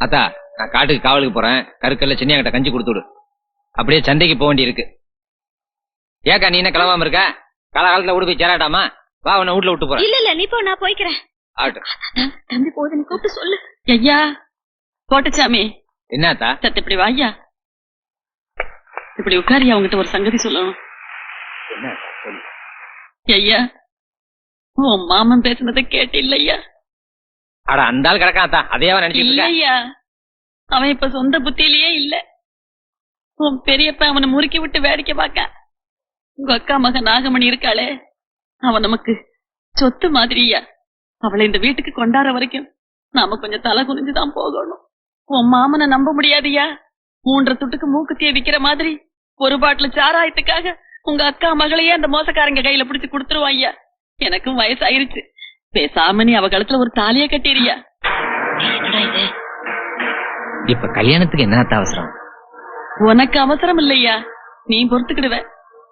அத்தா நான் காட்டுக்கு காவலுக்கு போறேன். கருக்கல்ல சின்ன கிட்ட கஞ்சி கொடுத்து விடு. அப்படியே சந்தைக்கு போக வேண்டி இருக்கு. ஏக்கா நீ என்ன கிளம்பாம இருக்க? காலகாலத்துல வீடு போய் சேராட்டாமா? வா உன்னை வீட்டுல விட்டு போறேன். இல்ல நீ போ, நான் போய்க்கிறேன். ஆகட்டும். தம்பி போதுன்னு கூப்பிட்டு சொல்லு. ஐயா கோட்டச்சாமி, என்னத்தா? சத்து இப்படி வாய்யா, இப்படி உட்காரியா, உங்ககிட்ட ஒரு சங்கதி சொல்லணும். என்ன சொல்லு. ஐயா உன் மாமன் பேசுனதை கேட்டு இல்லையா? அட அந்த ஆள் கிடக்காத்தா, அதையாவா நினைச்சிட்டு இருக்க? இல்லையா, அவன் இப்ப சொந்த புத்தியிலேயே இல்ல. உன் பெரியப்ப அவனை முறுக்கி விட்டு வேடிக்கை பார்க்க. உங்க அக்கா மகன் நாகமணி இருக்காளே, அவன் நமக்கு சொத்து மாதிரியா. அவளை இந்த வீட்டுக்கு கொண்டாட வரைக்கும் நாம கொஞ்சம் தலை குனிஞ்சுதான் போகணும். உன் மாமனை நம்ப முடியாதியா. 3 துட்டுக்கு மூக்குத்திய விக்கிற மாதிரி ஒரு பாட்டில் சாராயத்துக்காக உங்க அக்கா மகளையே அந்த மோசக்காரங்க கையில பிடிச்சு கொடுத்துருவான் ஐயா. எனக்கும் வயசாயிருச்சு. பேசாம நீ அவ கழுத்துல ஒரு தாலிய கட்டிறியா? என்னடா இது? இப்ப கல்யாணத்துக்கு என்ன அவசரம்? உனக்கு அவசரம் இல்லையா, நீ பொறுத்துக்கிடுவ.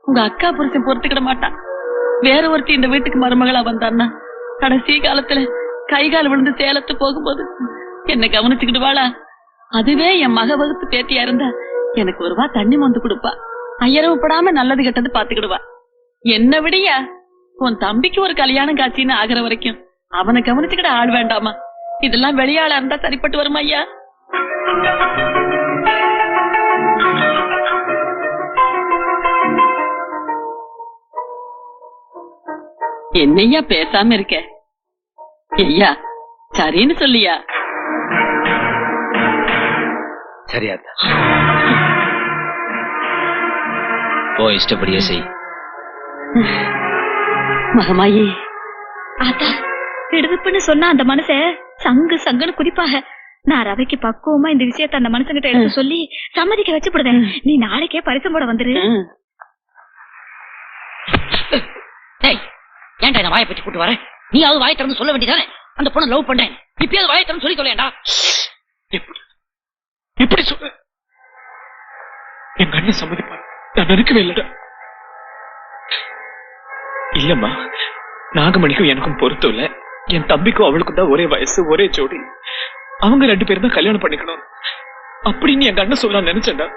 உங்க அக்கா புருஷன் பொறுத்துக்கிட மாட்டான். வேற ஒருத்தி இந்த வீட்டுக்கு மருமகளா வந்தான்னா கடைசி காலத்துல கை கால் விழுந்து சேலத்து போகும்போது என்ன கவனிச்சுக்கிடுவாளா? அதுவே என் மக வகுத்து பேத்தியா இருந்தா எனக்கு ஒரு வா தண்ணி மொந்து கொடுப்பா. ஐயரவுப்படாம நல்லது கெட்டது பாத்துக்கிடுவா. என்ன விடியா, உன் தம்பிக்கு ஒரு கல்யாணம் காட்சின்னு ஆகிற வரைக்கும் அவனை கவனிச்சுக்கிட ஆள் வேண்டாமா? இதெல்லாம் வெளியாளா இருந்தா சரிப்பட்டு வருமா ஐயா? என்னையா பேசாம இருக்க? ஐயா சரின்னு சொல்லியா? சரியாத்தா, போ இஷ்டப்படியே செய். மகமாயி, ஆத்தா திடுதுப்புன்னு சொன்னா அந்த மனுஷ சங்கு சங்குன்னு குதிப்பாக. நான் ரவைக்கு பக்குவமா இந்த விஷயத்த அந்த மனுஷங்கிட்ட எடுத்து சொல்லி சம்மதிக்க வச்சு போடுவேன். நீ நாளைக்கே பரிசு போட வந்துரு. ஏன்டா என்ன வாயை பற்றி கூட்டு வர? நீ அது வாயை திறந்து சொல்ல வேண்டியதானே? அந்த பொண்ணை லவ் பண்றேன், இப்பயாவது வாயை திறந்து சொல்லி தொலையண்டா. எப்படி சொல்ற? என் அண்ணன் சம்மதிப்பார், நான் நினைக்கவே இல்லடா. இல்லம்மா, நாகமணிக்கும் எனக்கும் பொருத்தம் இல்ல. என் தம்பிக்கும் அவளுக்கும் தான் ஒரே வயசு, ஒரே ஜோடி. அவங்க 2 பேரும் தான் கல்யாணம் பண்ணிக்கணும் அப்படின்னு எங்க அண்ணன் சொல்ல நினைச்சேன்டா.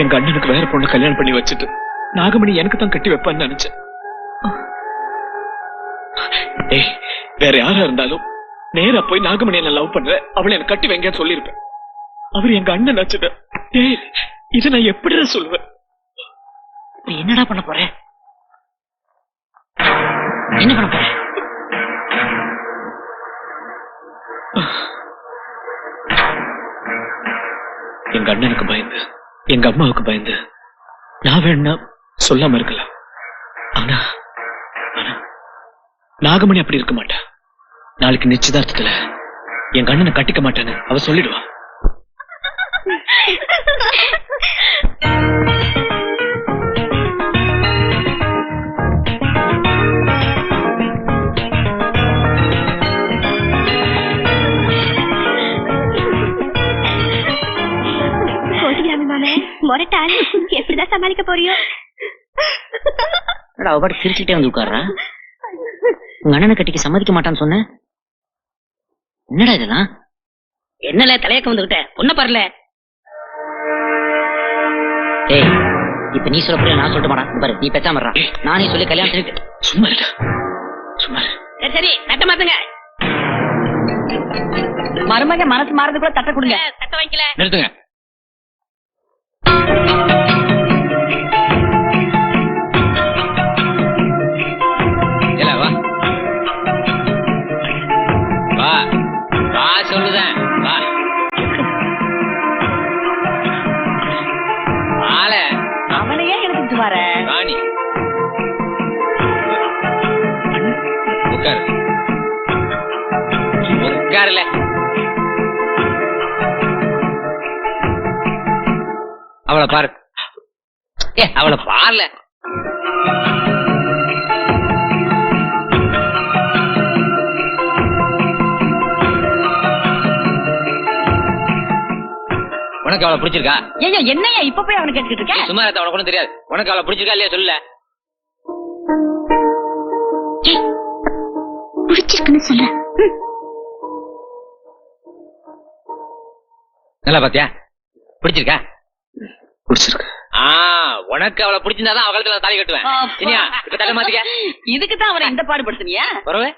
எங்க அண்ணனுக்கு வேற பொண்ணு கல்யாணம் பண்ணி வச்சுட்டு நாகமணி எனக்கு தான் கட்டி வைப்பான்னு நினைச்சேன். ஏய், வேற யாரா இருந்தாலும் நேரா போய் நாகமணி என்ன லவ் பண்ற, அவளை எனக்கு கட்டி வைங்கன்னு சொல்லிருப்பேன். அவர் எங்க அண்ணன் நினைச்சத. ஏய், இதை நான் எப்படிடா சொல்லுவேன்? என்னடா பண்ண போற? என்ன பண்ண போற? எங்க அண்ணனுக்கு பயந்து, எங்க அம்மாவுக்கு பயந்து நான் வேணா சொல்லாம இருக்கலாம். ஆனா ஆனா நாகமணி அப்படி இருக்க மாட்டா. நாளைக்கு நிச்சயதார்த்தத்துல எங்க அண்ணனை கட்டிக்க மாட்டான்னு அவ சொல்லிடுவா. மொரட்டால் எப்படிதான் சமாளிக்க போறியோ? அவ பாட்டு சிரிச்சுட்டே வந்து உட்கார்றா. உங்க அண்ணனை கட்டிக்க சம்மதிக்க மாட்டான்னு சொன்ன. என்னடா இதெல்லாம்? என்னல தலையக்க வந்துகிட்ட பொண்ண பாருல. ஏய், இப்ப நீ சொல்ல போறியா நான் சொல்லிட்டு மாட்டா? பாரு, நீ பேசாம வர்றா. நானே சொல்லி கல்யாணம் செஞ்சுட்டு சும்மா இல்ல, சும்மா. சரி தட்ட மாத்துங்க. மருமக மனசு மாறது கூட தட்ட கொடுங்க. தட்ட வைக்கல. நிறுத்துங்க. வா வா சொல்லுதேன், வா. அவனையே எடுத்துட்டு வர. ராணி உட்காரு, உட்காருல. அவளை பாரு, அவளை பாருல. உனக்கு அவளை பிடிச்சிருக்கா? ஏன் என்னையா இப்ப போய் அவனை கேட்டுக்கிட்டு இருக்க? சும்மா இருக்க, உனக்கு ஒண்ணும் தெரியாது. உனக்கு அவளை பிடிச்சிருக்கா இல்லையா சொல்லல? பிடிச்சிருக்குன்னு சொல்ற. நல்லா பாத்தியா? பிடிச்சிருக்கா? பிடிச்சிருக்கு. உனக்கு அவளை பிடிச்சிருந்தாதான் அவ கழுத்துல தாலி கட்டுவேன். இனியா இப்ப தலை மாத்திக்க. இதுக்கு தான் அவரை இந்த பாடுபடுத்துனியா? பரவே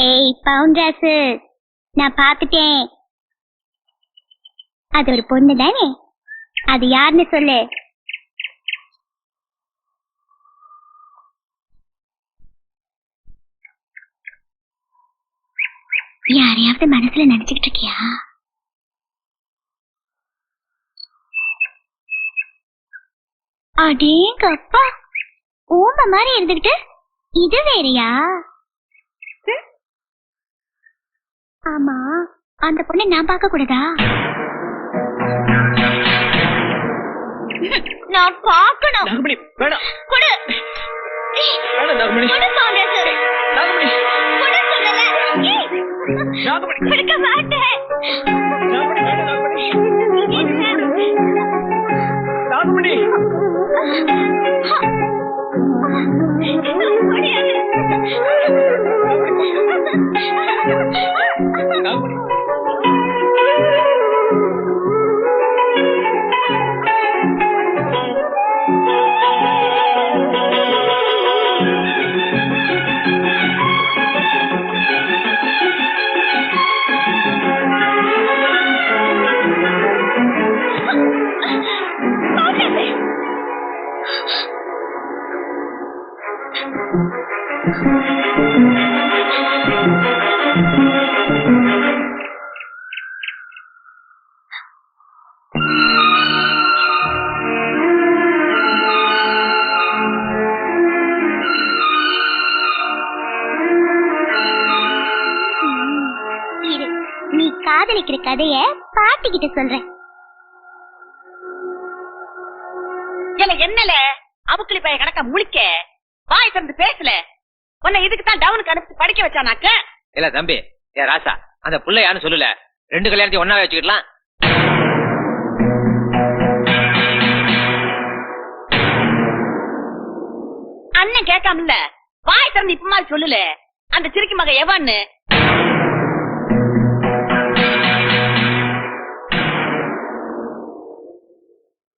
ஏய் பவுண்டராசு, நான் பாத்துட்டேன். அது ஒரு பொண்ணு தானே? அது யாருன்னு சொல்லு. யாரையாவது மனசுல நினைச்சுக்கிட்டு இருக்கியா? அடேங்கப்பா, ஊமை மாதிரி இருந்துகிட்டு இது வேறயா? ஆமா, அந்த பொண்ணை நான் பார்க்க கூடாதா? நான் பார்க்கணும். நாகமணி வேணாம். கொடு. வேணாம் நாகமணி. கொடு பவுண்டராசு. நாகமணி. கொடு சொல்லல. நாகமணி. கொடுக்க மாட்டேன். நாகமணி வேணாம் நாகமணி. நாகமணி. நாகமணி. இரு, நீ காதலிக்கிற கதைய பாட்டிக்கிட்ட சொல்றேன். என்னல அமுக்குலி பைய கணக்க முழிக்க வாய் திறந்து பேசல. உன்னை இதுக்கு தான் டவுனுக்கு அனுப்பிச்சு படிக்க வச்சானாக்க. இல்ல தம்பி, ஏ ராசா, அந்த புள்ள யாருன்னு சொல்லல. 2 கல்யாணத்தையும் ஒன்னாவே வச்சுக்கலாம். அண்ணன் கேட்காமல வாய் திறந்து இப்ப மாதிரி சொல்லல. அந்த சிரிக்கி மக எவன்னு?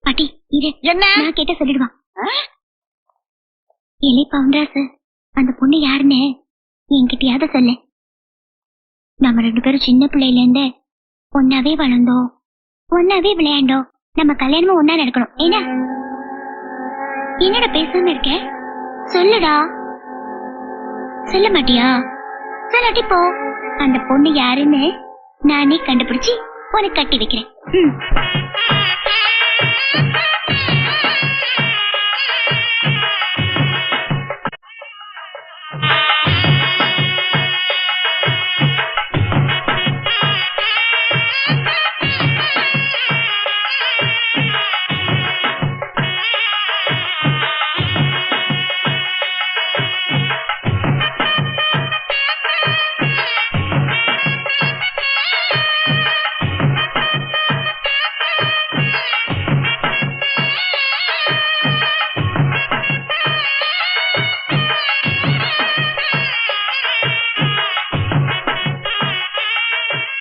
பாட்டி இரு, என்ன நான் கேட்ட சொல்லிடுவான். இலை பவுண்டராசு, அந்த பொண்ணு யாருன்னு என்கிட்டயாவது சொல்லு. நம்ம 2 பேரும் சின்ன பிள்ளையில இருந்து ஒன்னாவே வளர்ந்தோம், ஒன்னாவே விளையாண்டோம். நம்ம கல்யாணமும் ஒன்னா நடக்கணும். ஏன்னா என்னடா பேசாம இருக்க? சொல்லுடா. சொல்ல மாட்டியா? சொல்லாட்டி போ. அந்த பொண்ணு யாருன்னு நானே கண்டுபிடிச்சு உனக்கு கட்டி வைக்கிறேன்.